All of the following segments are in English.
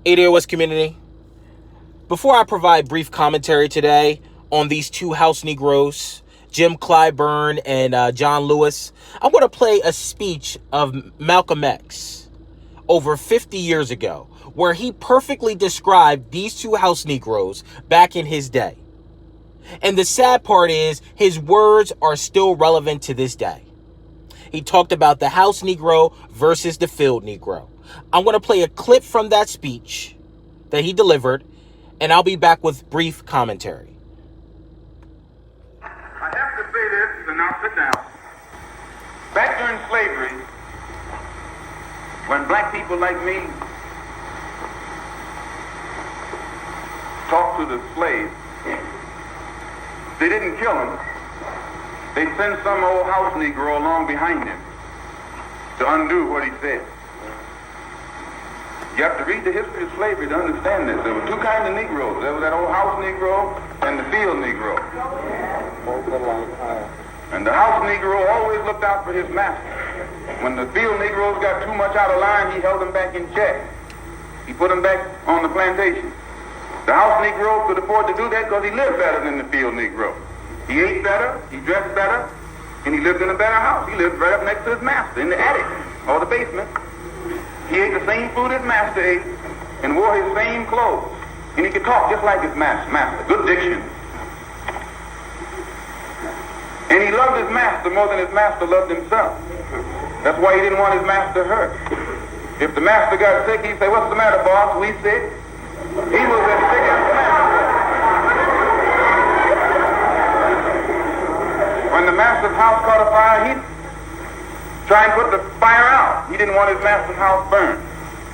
ADOS community, before I provide brief commentary today on these two house Negros, Jim Clyburn and John Lewis, I'm going to play a speech of Malcolm X over 50 years ago, where he perfectly described these two house Negroes back in his day. And the sad part is his words are still relevant to this day. He talked about the house Negro versus the field Negro. I'm going to play a clip from that speech that he delivered, and I'll be back with brief commentary. I have to say this, and now sit down. Back during slavery, when black people like me talked to the slaves, they didn't kill him. They sent some old house Negro along behind him to undo what he said. You have to read the history of slavery to understand this. There were two kinds of Negroes. There was that old house Negro and the field Negro. And the house Negro always looked out for his master. When the field Negroes got too much out of line, he held them back in check. He put them back on the plantation. The house Negro could afford to do that because he lived better than the field Negro. He ate better, he dressed better, and he lived in a better house. He lived right up next to his master in the attic or the basement. He ate the same food his master ate and wore his same clothes. And he could talk just like his master. Good diction. And he loved his master more than his master loved himself. That's why he didn't want his master hurt. If the master got sick, he'd say, "What's the matter, boss? We sick?" He was as sick as the master. When the master's house caught a fire, he'd try and put the fire out. He didn't want his master's house burned.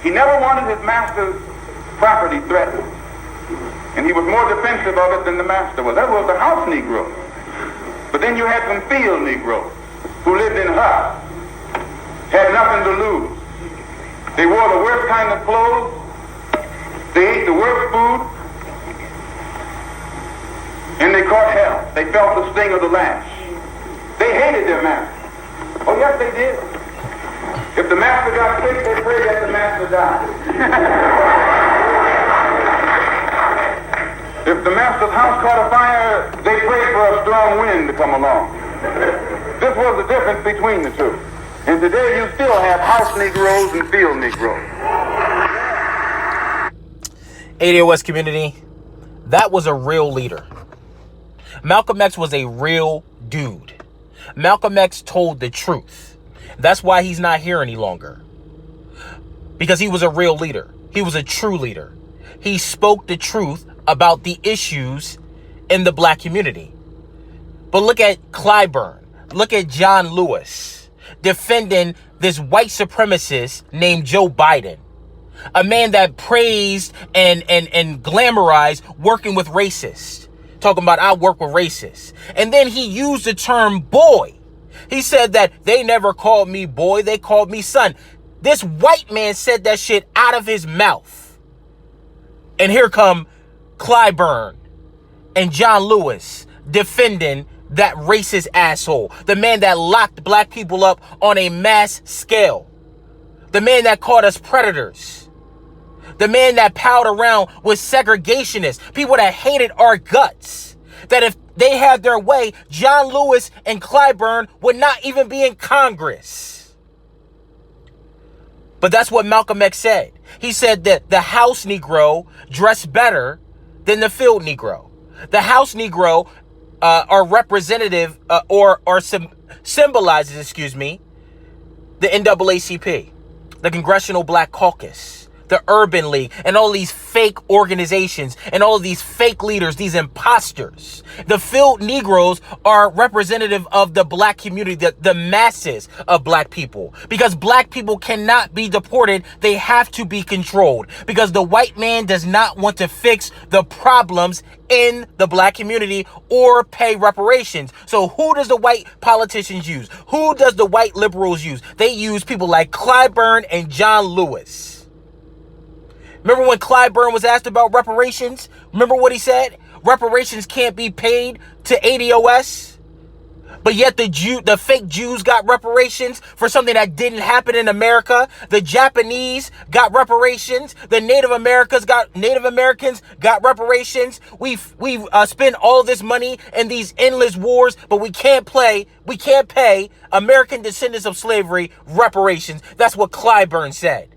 He never wanted his master's property threatened. And he was more defensive of it than the master was. That was the house Negro. But then you had some field Negroes who lived in huts, had nothing to lose. They wore the worst kind of clothes. They ate the worst food. And they caught hell. They felt the sting of the lash. They hated their master. Oh, yes, they did. If the master got sick, they prayed that the master died. If the master's house caught a fire, they prayed for a strong wind to come along. This was the difference between the two. And today you still have house Negroes and field Negroes. ADOS community, that was a real leader. Malcolm X was a real dude. Malcolm X told the truth. That's why he's not here any longer. Because he was a real leader. He was a true leader. He spoke the truth about the issues in the black community. But look at Clyburn. Look at John Lewis defending this white supremacist named Joe Biden. A man that praised and glamorized working with racists. Talking about, I work with racists. And then he used the term boy. He said that they never called me boy, they called me son. This white man said that shit out of his mouth. And here come Clyburn and John Lewis defending that racist asshole. The man that locked black people up on a mass scale. The man that called us predators. The man that palled around with segregationists, people that hated our guts, that if they had their way, John Lewis and Clyburn would not even be in Congress. But that's what Malcolm X said. He said that the house Negro dressed better than the field Negro. The house Negro are representative or symbolizes, the NAACP, the Congressional Black Caucus, the Urban League, and all these fake organizations and all of these fake leaders, these imposters. The field Negroes are representative of the black community, the masses of black people. Because black people cannot be deported, they have to be controlled. Because the white man does not want to fix the problems in the black community or pay reparations. So who does the white politicians use? Who does the white liberals use? They use people like Clyburn and John Lewis. Remember when Clyburn was asked about reparations? Remember what he said? Reparations can't be paid to ADOS. But yet the fake Jews got reparations for something that didn't happen in America. The Japanese got reparations. The Native Americans got reparations. We spend all this money in these endless wars, but we can't pay American descendants of slavery reparations. That's what Clyburn said.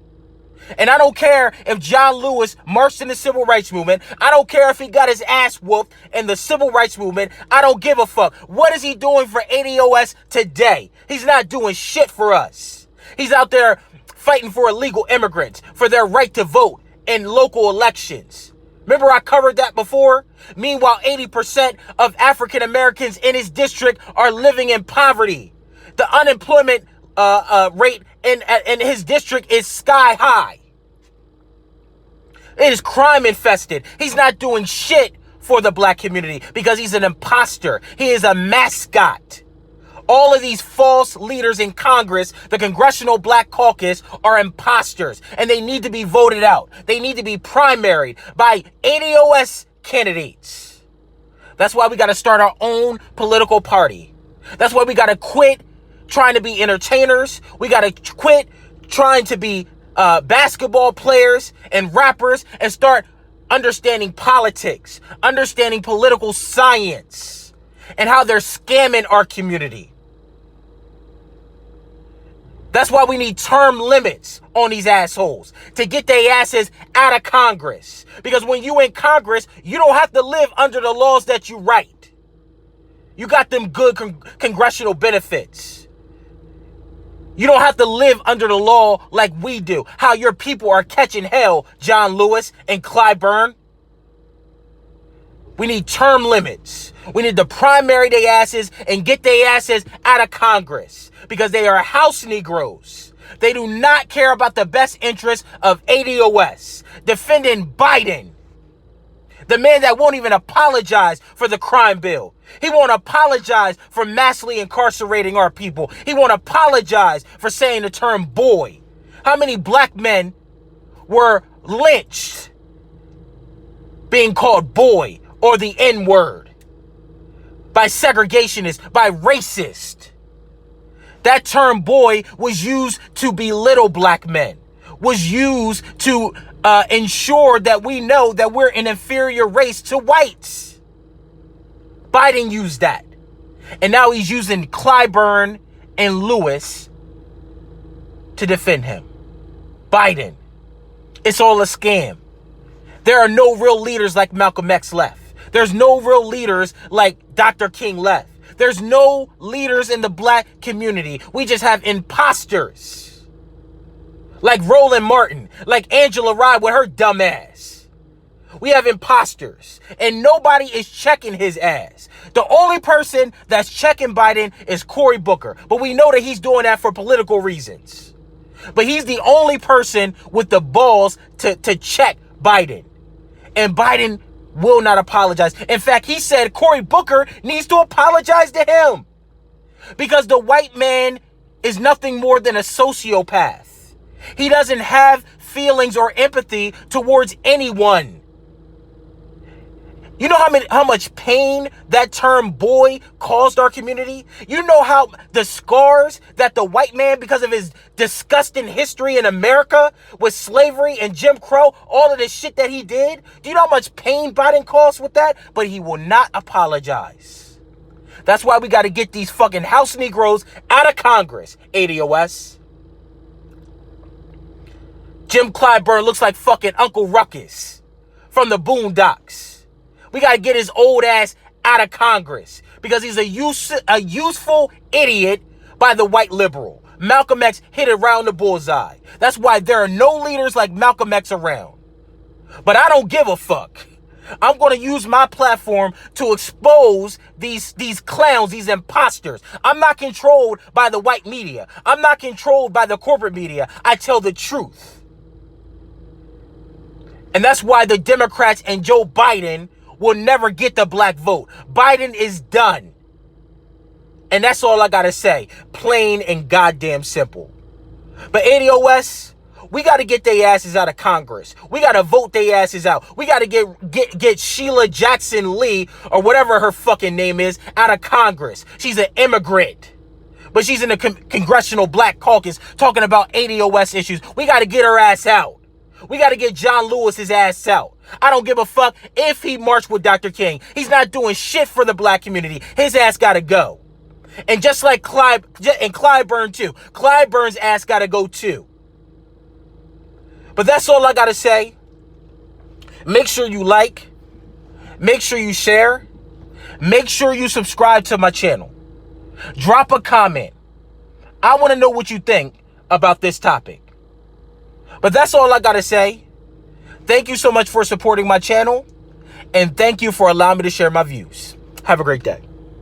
And I don't care if John Lewis marched in the civil rights movement. I don't care if he got his ass whooped in the civil rights movement. I don't give a fuck. What is he doing for ADOS today? He's not doing shit for us. He's out there fighting for illegal immigrants, for their right to vote in local elections. Remember I covered that before? Meanwhile, 80% of African Americans in his district are living in poverty. The unemployment rate in his district is sky high. It is crime infested. He's not doing shit for the black community because he's an imposter. He is a mascot. All of these false leaders in Congress, the Congressional Black Caucus, are imposters, and they need to be voted out. They need to be primaried by ADOS candidates. That's why we got to start our own political party. That's why we got to quit trying to be entertainers. We got to quit trying to be basketball players and rappers and start understanding politics, understanding political science, and how they're scamming our community. That's why we need term limits on these assholes to get their asses out of Congress. Because when you in Congress, you don't have to live under the laws that you write. You got them good congressional benefits. You don't have to live under the law like we do. How your people are catching hell, John Lewis and Clyburn. We need term limits. We need to primary their asses and get their asses out of Congress because they are House Negroes. They do not care about the best interest of ADOS. Defending Biden, the man that won't even apologize for the crime bill. He won't apologize for massively incarcerating our people. He won't apologize for saying the term boy. How many black men were lynched being called boy or the N-word by segregationists, by racists? That term boy was used to belittle black men, was used to ensure that we know that we're an inferior race to whites. Biden used that. And now he's using Clyburn and Lewis to defend him. Biden. It's all a scam. There are no real leaders like Malcolm X left. There's no real leaders like Dr. King left. There's no leaders in the black community. We just have imposters. Like Roland Martin, like Angela Rye with her dumb ass. We have imposters, and nobody is checking his ass. The only person that's checking Biden is Cory Booker, but we know that he's doing that for political reasons. But he's the only person with the balls to check Biden, and Biden will not apologize. In fact, he said Cory Booker needs to apologize to him because the white man is nothing more than a sociopath. He doesn't have feelings or empathy towards anyone. You know how much pain that term boy caused our community? You know how the scars that the white man, because of his disgusting history in America with slavery and Jim Crow, all of the shit that he did? Do you know how much pain Biden caused with that? But he will not apologize. That's why we got to get these fucking House Negroes out of Congress, ADOS. Jim Clyburn looks like fucking Uncle Ruckus from the Boondocks. We got to get his old ass out of Congress because he's a useful idiot by the white liberal. Malcolm X hit it around the bullseye. That's why there are no leaders like Malcolm X around. But I don't give a fuck. I'm going to use my platform to expose these clowns, these imposters. I'm not controlled by the white media. I'm not controlled by the corporate media. I tell the truth. And that's why the Democrats and Joe Biden will never get the black vote. Biden is done. And that's all I gotta say. Plain and goddamn simple. But ADOS, We got to get their asses out of Congress. We got to vote their asses out. We got to get Sheila Jackson Lee, or whatever her fucking name is, out of Congress. She's an immigrant. But she's in the Congressional Black Caucus talking about ADOS issues. We got to get her ass out. We got to get John Lewis's ass out. I don't give a fuck if he marched with Dr. King. He's not doing shit for the black community. His ass got to go. And just like Clyburn too. Clyburn's ass got to go too. But that's all I got to say. Make sure you like. Make sure you share. Make sure you subscribe to my channel. Drop a comment. I want to know what you think about this topic. But that's all I got to say. Thank you so much for supporting my channel. And thank you for allowing me to share my views. Have a great day.